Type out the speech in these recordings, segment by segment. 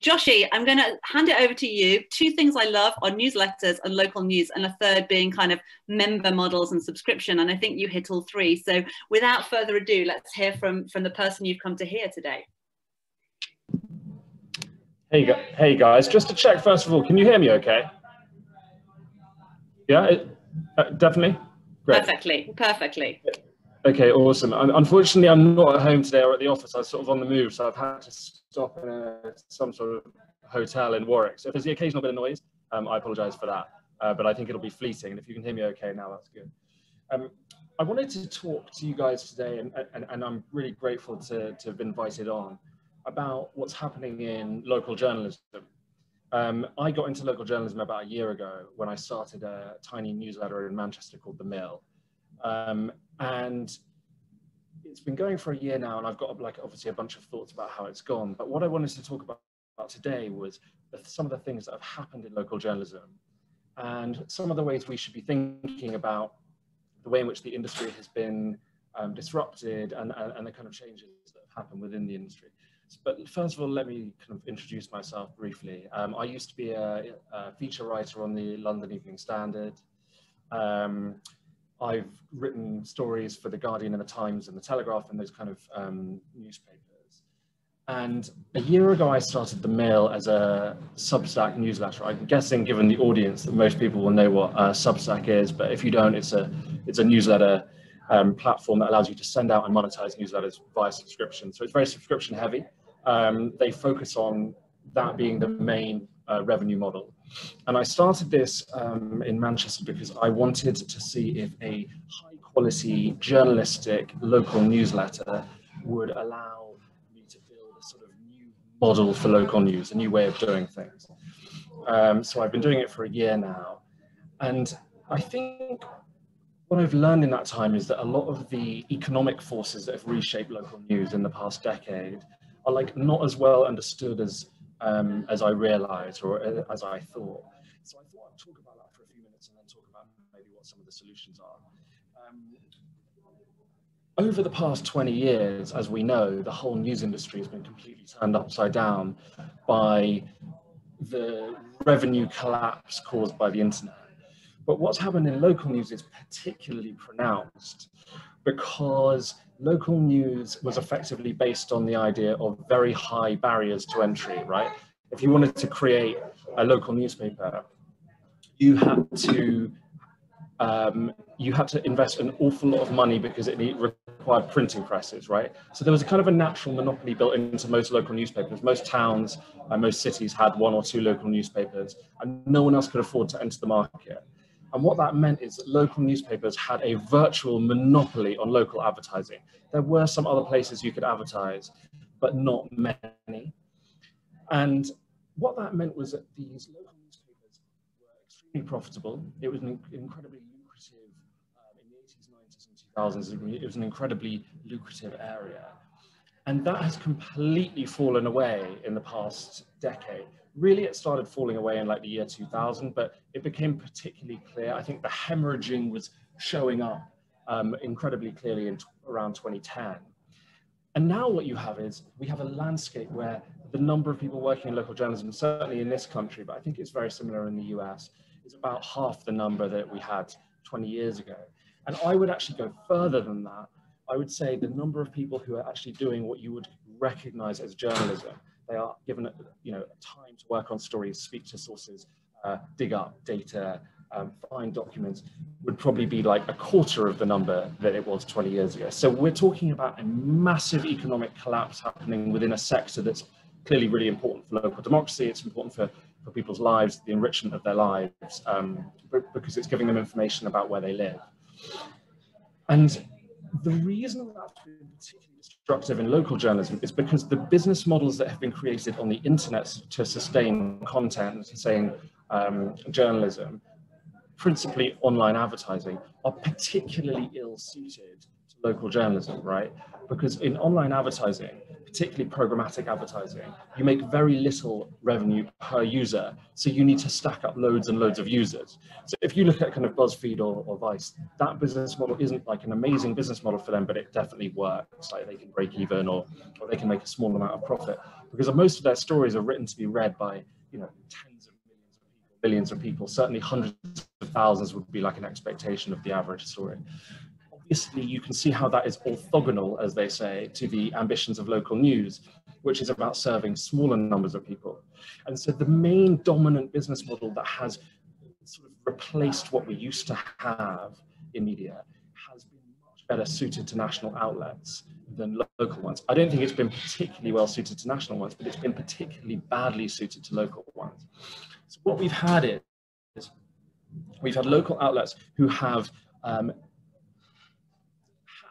Joshi, I'm going to hand it over to you. Two things I love are newsletters and local news, and a third being kind of member models and subscription. And I think you hit all three. So without further ado, let's hear from the person you've come to hear today. Hey guys, just to check first of all, can you hear me okay? Yeah, definitely? Great. Perfectly. Okay, awesome. Unfortunately, I'm not at home today or at the office. I was sort of on the move, so I've had to stop in some sort of hotel in Warwick. So if there's the occasional bit of noise, I apologize for that. But I think it'll be fleeting. And if you can hear me okay now, that's good. I wanted to talk to you guys today, and I'm really grateful to have been invited on, about what's happening in local journalism. I got into local journalism about a year ago when I started a tiny newsletter in Manchester called The Mill. And it's been going for a year now, and I've got obviously a bunch of thoughts about how it's gone. But what I wanted to talk about today was some of the things that have happened in local journalism and some of the ways we should be thinking about the way in which the industry has been disrupted and the kind of changes that have happened within the industry. But first of all, let me kind of introduce myself briefly. I used to be a feature writer on the London Evening Standard. I've written stories for The Guardian and The Times and The Telegraph and those kind of newspapers. And a year ago, I started The Mill as a Substack newsletter. I'm guessing, given the audience, that most people will know what Substack is, but if you don't, it's a newsletter platform that allows you to send out and monetize newsletters via subscription. So it's very subscription heavy. They focus on that being the main revenue model. And I started this in Manchester because I wanted to see if a high quality journalistic local newsletter would allow me to build a sort of new model for local news, a new way of doing things. So I've been doing it for a year now. And I think what I've learned in that time is that a lot of the economic forces that have reshaped local news in the past decade are not as well understood as I realized or as I thought. So I thought I'd talk about that for a few minutes and then talk about maybe what some of the solutions are. Over the past 20 years, as we know, the whole news industry has been completely turned upside down by the revenue collapse caused by the internet. But what's happened in local news is particularly pronounced because local news was effectively based on the idea of very high barriers to entry, right? If you wanted to create a local newspaper, you had to invest an awful lot of money because it required printing presses, right? So there was a kind of a natural monopoly built into most local newspapers. Most towns and most cities had one or two local newspapers, and no one else could afford to enter the market. And what that meant is that local newspapers had a virtual monopoly on local advertising. There were some other places you could advertise, but not many. And what that meant was that these local newspapers were extremely profitable. It was an incredibly lucrative, in the 80s, 90s, and 2000s, it was an incredibly lucrative area. And that has completely fallen away in the past decade. Really, it started falling away in the year 2000, but it became particularly clear. I think the hemorrhaging was showing up incredibly clearly in around 2010. And now what you have is, we have a landscape where the number of people working in local journalism, certainly in this country, but I think it's very similar in the US, is about half the number that we had 20 years ago. And I would actually go further than that. I would say the number of people who are actually doing what you would recognize as journalism, they are given time to work on stories, speak to sources, dig up data, find documents, would probably be a quarter of the number that it was 20 years ago. So we're talking about a massive economic collapse happening within a sector that's clearly really important for local democracy. It's important for people's lives, the enrichment of their lives, because it's giving them information about where they live. And the reason that's been particularly destructive in local journalism is because the business models that have been created on the internet to sustain content, saying journalism, principally online advertising, are particularly ill-suited to to local journalism, right? Because in online advertising, particularly programmatic advertising, you make very little revenue per user. So you need to stack up loads and loads of users. So if you look at kind of BuzzFeed or Vice, that business model isn't like an amazing business model for them, but it definitely works. Like they can break even or they can make a small amount of profit because most of their stories are written to be read by, you know, tens of millions of people, billions of people, certainly hundreds of thousands would be like an expectation of the average story. Obviously, you can see how that is orthogonal, as they say, to the ambitions of local news, which is about serving smaller numbers of people. And so the main dominant business model that has sort of replaced what we used to have in media has been much better suited to national outlets than local ones. I don't think it's been particularly well suited to national ones, but it's been particularly badly suited to local ones. So what we've had is we've had local outlets who have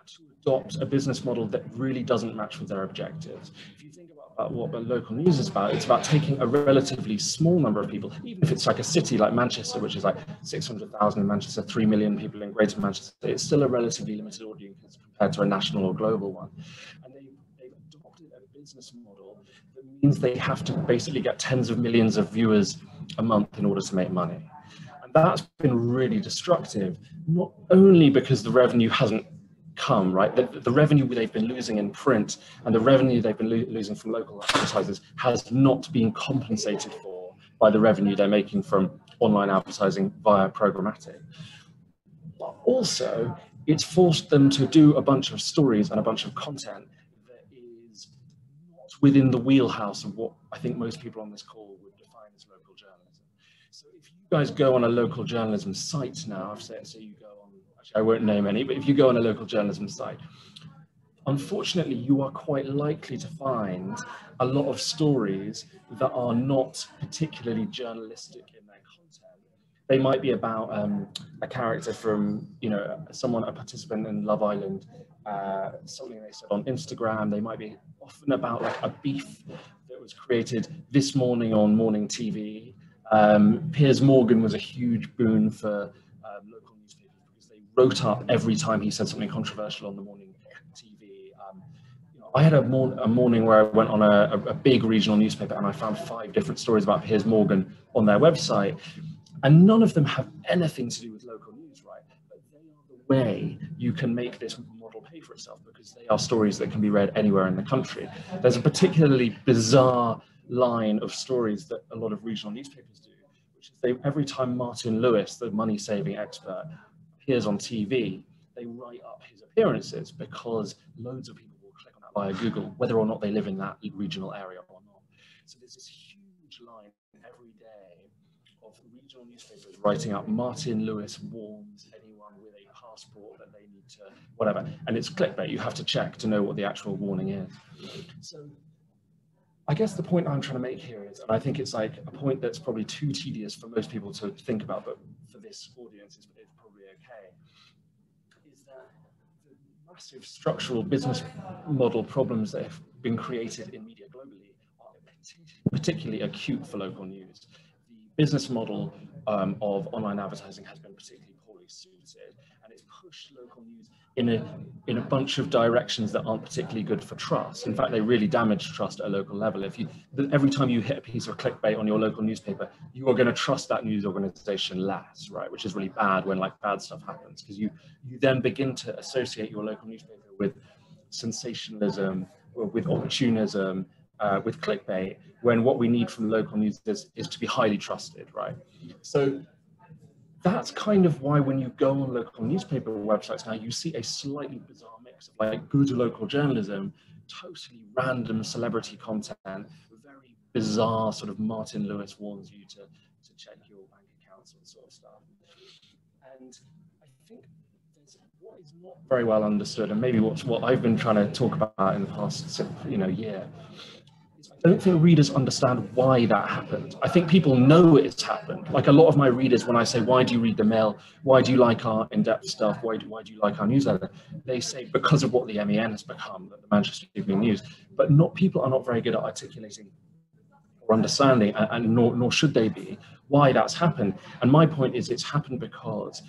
to adopt a business model that really doesn't match with their objectives. If you think about what the local news is about, it's about taking a relatively small number of people, even if it's like a city like Manchester, which is like 600,000 in Manchester, 3 million people in Greater Manchester, it's still a relatively limited audience compared to a national or global one. And they've adopted a business model that means they have to basically get tens of millions of viewers a month in order to make money. And that's been really destructive, not only because the revenue hasn't come, right? The revenue they've been losing in print and the revenue they've been losing from local advertisers has not been compensated for by the revenue they're making from online advertising via programmatic. But also, it's forced them to do a bunch of stories and a bunch of content that is not within the wheelhouse of what I think most people on this call would define as local journalism. So if you guys go on a local journalism site now, so you go on, I won't name any, but if you go on a local journalism site, unfortunately, you are quite likely to find a lot of stories that are not particularly journalistic in their content. They might be about a character from, you know, a participant in Love Island, something they said on Instagram. They might be often about like a beef that was created this morning on morning TV. Piers Morgan was a huge boon for local newspapers because they wrote up every time he said something controversial on the morning TV. You know, I had a morning where I went on a big regional newspaper and I found 5 different stories about Piers Morgan on their website, and none of them have anything to do with local news, right? But they are the way you can make this model pay for itself because they are stories that can be read anywhere in the country. There's a particularly bizarre line of stories that a lot of regional newspapers do, which is every time Martin Lewis, the money-saving expert, appears on TV, they write up his appearances because loads of people will click on that via Google, whether or not they live in that regional area or not. So there's this huge line every day of regional newspapers writing up Martin Lewis warns anyone with a passport that they need to, whatever. And it's clickbait. You have to check to know what the actual warning is. So I guess the point I'm trying to make here is, and I think it's like a point that's probably too tedious for most people to think about, but for this audience it's probably okay, is that the massive structural business model problems that have been created in media globally are particularly acute for local news. The business model of online advertising has been particularly poorly suited, and it's pushed local news in a bunch of directions that aren't particularly good for trust. In fact, they really damage trust at a local level. Every time you hit a piece of clickbait on your local newspaper, you are going to trust that news organization less, right? Which is really bad when like bad stuff happens, because you then begin to associate your local newspaper with sensationalism, or with opportunism, with clickbait, when what we need from local news is to be highly trusted, right? So that's kind of why when you go on local newspaper websites now, you see a slightly bizarre mix of like good local journalism, totally random celebrity content, very bizarre sort of Martin Lewis warns you to check your bank accounts and sort of stuff. And I think what is not very well understood, and maybe what I've been trying to talk about in the past year, I don't think readers understand why that happened. I think people know it's happened. Like a lot of my readers, when I say, why do you read the Mail? Why do you like our in-depth stuff? Why do you like our newsletter? They say, because of what the MEN has become, the Manchester Evening News. But people are not very good at articulating or understanding, and nor should they be, why that's happened. And my point is, it's happened because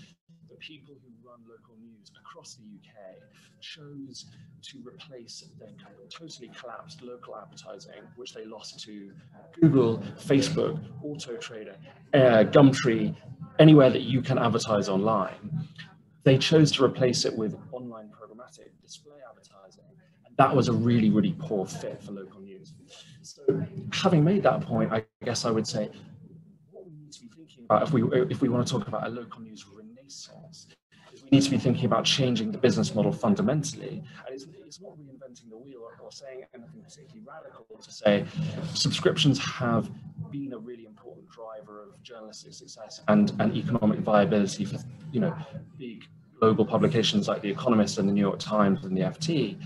the people who run local news across the UK chose to replace their kind of totally collapsed local advertising, which they lost to Google, Facebook, Auto Trader, Gumtree, anywhere that you can advertise online. They chose to replace it with online programmatic display advertising. And that was a really, really poor fit for local news. So having made that point, I guess I would say what we need to be thinking about if we want to talk about a local news renaissance, is we need to be thinking about changing the business model fundamentally. And it's not reinventing the wheel or saying anything particularly radical to say subscriptions have been a really important driver of journalistic success and economic viability for, you know, big global publications like The Economist and the New York Times and the FT.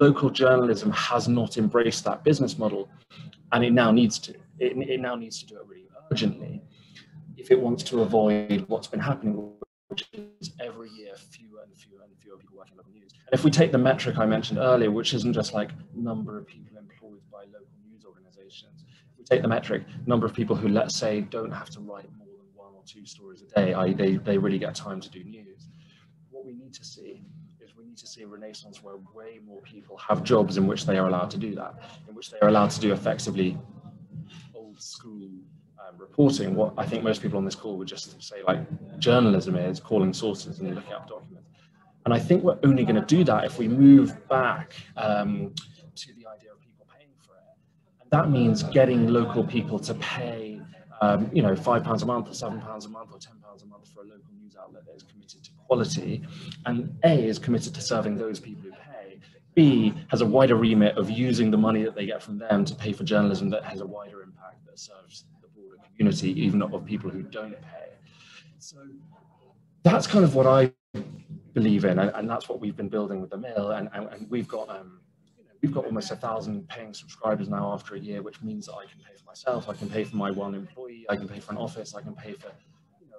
Local journalism has not embraced that business model, and it now needs to. It now needs to do it really urgently if it wants to avoid what's been happening, which is every year fewer and fewer and fewer people working in local news. And if we take the metric I mentioned earlier, which isn't just like number of people employed by local news organizations, if we take the metric, number of people who, let's say, don't have to write more than 1 or 2 stories a day, i.e. they really get time to do news. What we need to see is we need to see a renaissance where way more people have jobs in which they are allowed to do that, in which they are allowed to do effectively old school reporting, what I think most people on this call would just say like journalism is, calling sources and looking up documents. And I think we're only going to do that if we move back to the idea of people paying for it. And that means getting local people to pay you know, £5 a month or £7 a month or £10 a month for a local news outlet that is committed to quality, and A, is committed to serving those people who pay, B, has a wider remit of using the money that they get from them to pay for journalism that has a wider impact that serves the broader community, even of people who don't pay. So that's kind of what I believe in, and that's what we've been building with the Mill, and we've got we've got almost 1,000 paying subscribers now after a year, which means that I can pay for myself, I can pay for my one employee, I can pay for an office, I can pay for, you know,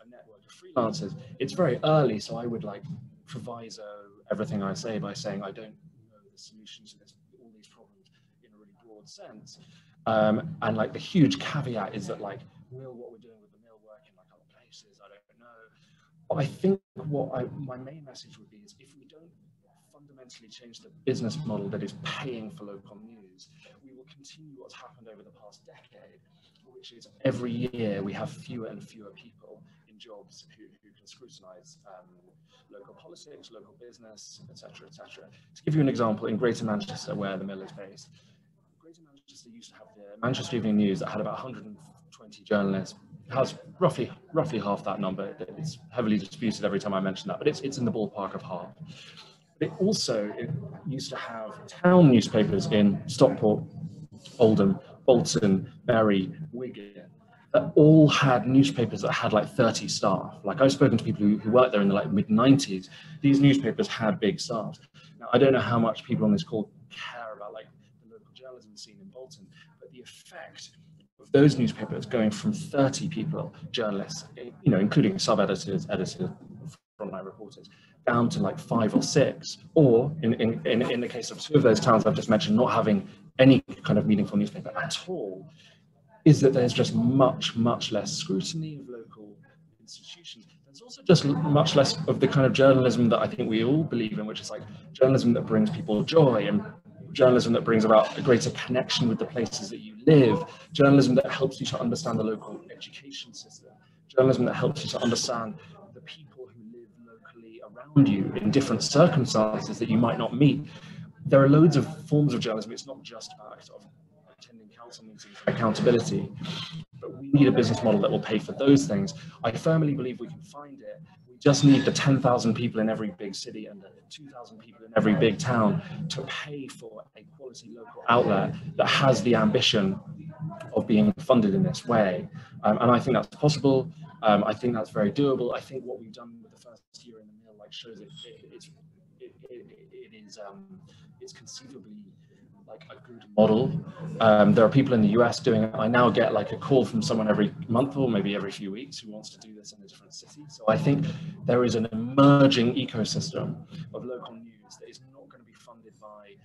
a network of freelancers. It's very early, so I would like proviso everything I say by saying I don't know the solution to all these problems in a really broad sense. And like the huge caveat is that like, will what we're doing with the Mill work in like other places? I don't know. But I think my main message would be is if we don't fundamentally change the business model that is paying for local news, we will continue what's happened over the past decade, which is every year we have fewer and fewer people in jobs who can scrutinize local politics, local business, etc., etc. To give you an example, in Greater Manchester, where the Mill is based, Greater Manchester used to have the Manchester Evening News that had about 120 journalists. It has roughly half that number. It's heavily disputed every time I mention that, but it's in the ballpark of half. But it used to have town newspapers in Stockport, Oldham, Bolton, Bury, Wigan, that all had newspapers that had like 30 staff. Like I've spoken to people who worked there in the like mid-90s. These newspapers had big staffs. Now, I don't know how much people on this call care about like the local journalism scene in Bolton, but the effect of those newspapers going from 30 people, journalists, you know, including sub-editors, editors, frontline reporters, down to like 5 or 6, or in the case of 2 of those towns I've just mentioned, not having any kind of meaningful newspaper at all, is that there's just much less scrutiny of local institutions. There's also just much less of the kind of journalism that I think we all believe in, which is like journalism that brings people joy, and journalism that brings about a greater connection with the places that you live, journalism that helps you to understand the local education system, journalism that helps you to understand the people who live locally around you in different circumstances that you might not meet. There are loads of forms of journalism. It's not just about sort of attending council meetings and accountability, but we need a business model that will pay for those things. I firmly believe we can find it. We just need the 10,000 people in every big city and the 2,000 people in every big town to pay for a quality local outlet that has the ambition of being funded in this way. And I think that's possible. I think that's very doable. I think what we've done with the first year in the Mill like shows it's conceivably like a good model. There are people in the US doing it. I now get like a call from someone every month or maybe every few weeks who wants to do this in a different city. So I think there is an emerging ecosystem of local news that is not going to be funded by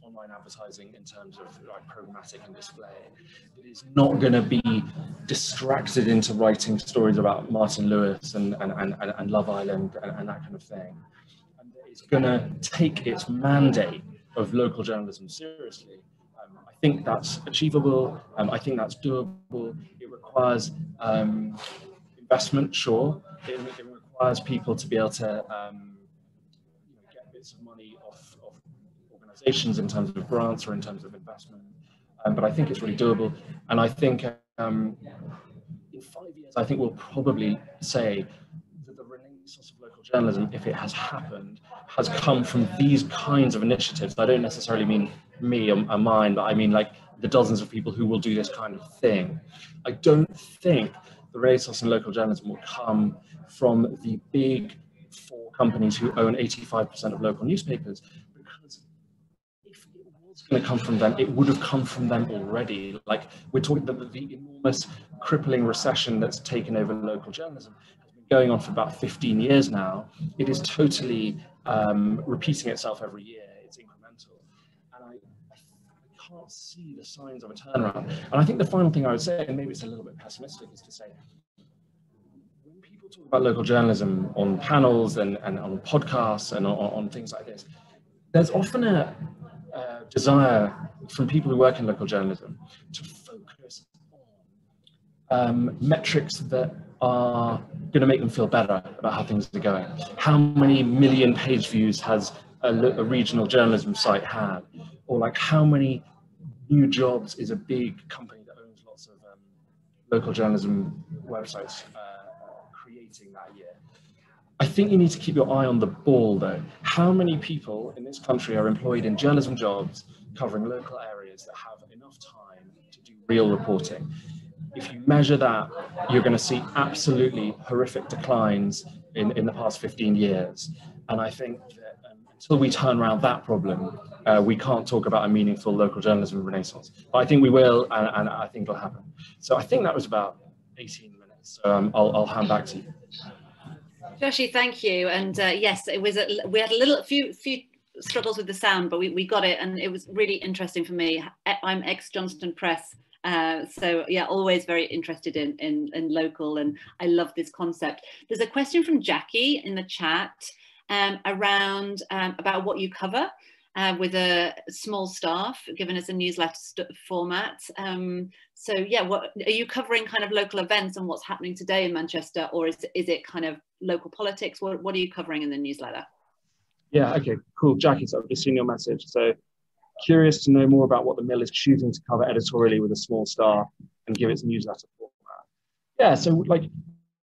online advertising in terms of like programmatic and display. It is not going to be distracted into writing stories about Martin Lewis and Love Island and that kind of thing. And it's going to take its mandate of local journalism seriously. I think that's achievable. I think that's doable. It requires investment, sure. It requires people to be able to get bits of money off organizations in terms of grants or in terms of investment. But I think it's really doable. And I think in 5 years, I think we'll probably say that the renaissance of local journalism, if it has happened, has come from these kinds of initiatives. I don't necessarily mean me or mine, but I mean like the dozens of people who will do this kind of thing. I don't think the renaissance in local journalism will come from the big 4 companies who own 85% of local newspapers, because if it was going to come from them, it would have come from them already. Like, we're talking about the enormous crippling recession that's taken over local journalism has been going on for about 15 years now. It is totally repeating itself every year. It's incremental. And I can't see the signs of a turnaround. And I think the final thing I would say, and maybe it's a little bit pessimistic, is to say, when people talk about local journalism on panels and on podcasts and on things like this, there's often a desire from people who work in local journalism to focus on metrics that are going to make them feel better about how things are going. How many million page views has a regional journalism site had? Or like, how many new jobs is a big company that owns lots of local journalism websites creating that year? I think you need to keep your eye on the ball, though. How many people in this country are employed in journalism jobs covering local areas that have enough time to do real reporting? If you measure that, you're going to see absolutely horrific declines in the past 15 years. And I think that until we turn around that problem, we can't talk about a meaningful local journalism renaissance. But I think we will, and I think it'll happen. So I think that was about 18 minutes. So I'll hand back to you. Joshi, thank you. And yes, it was we had a few struggles with the sound, but we got it, and it was really interesting for me. I'm ex-Johnston Press, so yeah, always very interested in local, and I love this concept. There's a question from Jackie in the chat around about what you cover with a small staff, given as a newsletter format. So yeah, what are you covering? Kind of local events and what's happening today in Manchester, or is it kind of local politics? What are you covering in the newsletter? Yeah, okay, cool. Jackie, so I've just seen your message. So curious to know more about what the Mill is choosing to cover editorially with a small staff and give its newsletter format. Yeah, so like,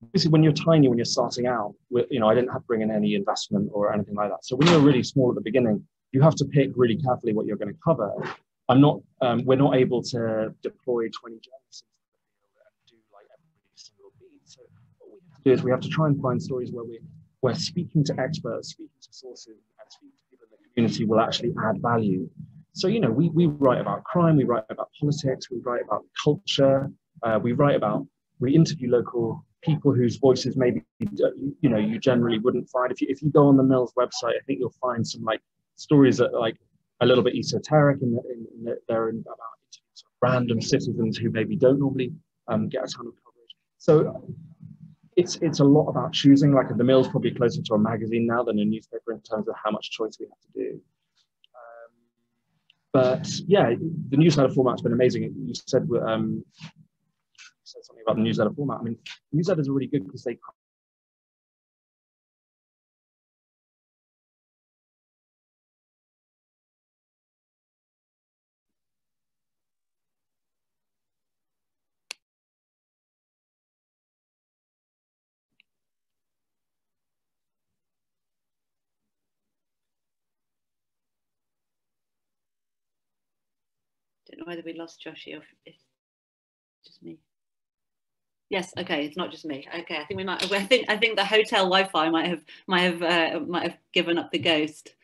obviously when you're tiny, when you're starting out, I didn't have to bring in any investment or anything like that. So when you're really small at the beginning, you have to pick really carefully what you're going to cover. We're not able to deploy 20 journalists and do like every single beat. So what we have to do is we have to try and find stories where we're speaking to experts, speaking to sources, and speaking to people in the community will actually add value. So, we write about crime, we write about politics, we write about culture, we interview local people whose voices maybe, you generally wouldn't find. If you go on the Mill's website, I think you'll find some like stories that are like a little bit esoteric and they're about random citizens who maybe don't normally get a ton of coverage. So it's a lot about choosing. Like, the Mill's probably closer to a magazine now than a newspaper in terms of how much choice we have to do. But yeah, the newsletter format's been amazing. You said something about the newsletter format. I mean, newsletters are really good because they don't know whether we lost Joshi or if it's just me. Yes, okay, it's not just me. Okay, I think we might. I think the hotel Wi-Fi might have given up the ghost,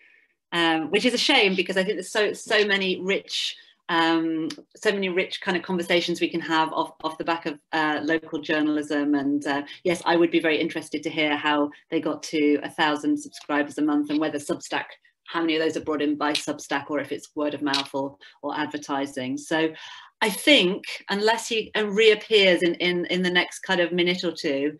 which is a shame because I think there's so many rich kind of conversations we can have off the back of local journalism. And yes, I would be very interested to hear how they got to 1,000 subscribers a month, and whether Substack, how many of those are brought in by Substack, or if it's word of mouth or advertising. So I think unless he reappears in the next kind of minute or two,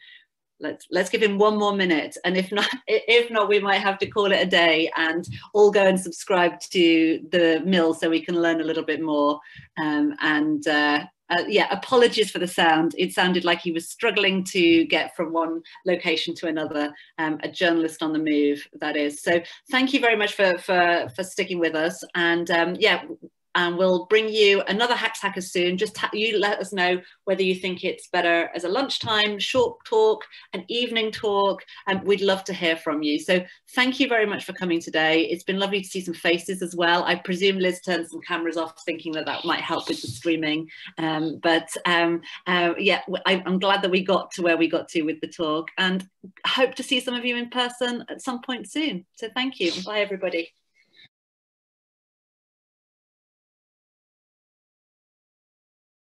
let's give him one more minute, and if not, we might have to call it a day and all go and subscribe to the mill so we can learn a little bit more. Yeah, apologies for the sound. It sounded like he was struggling to get from one location to another. A journalist on the move, that is. So thank you very much for sticking with us, and yeah. And we'll bring you another Hacks Hackers soon. Just you let us know whether you think it's better as a lunchtime, short talk, an evening talk, and we'd love to hear from you. So thank you very much for coming today. It's been lovely to see some faces as well. I presume Liz turned some cameras off thinking that might help with the streaming. Yeah, I'm glad that we got to where we got to with the talk, and hope to see some of you in person at some point soon. So thank you. Bye, everybody.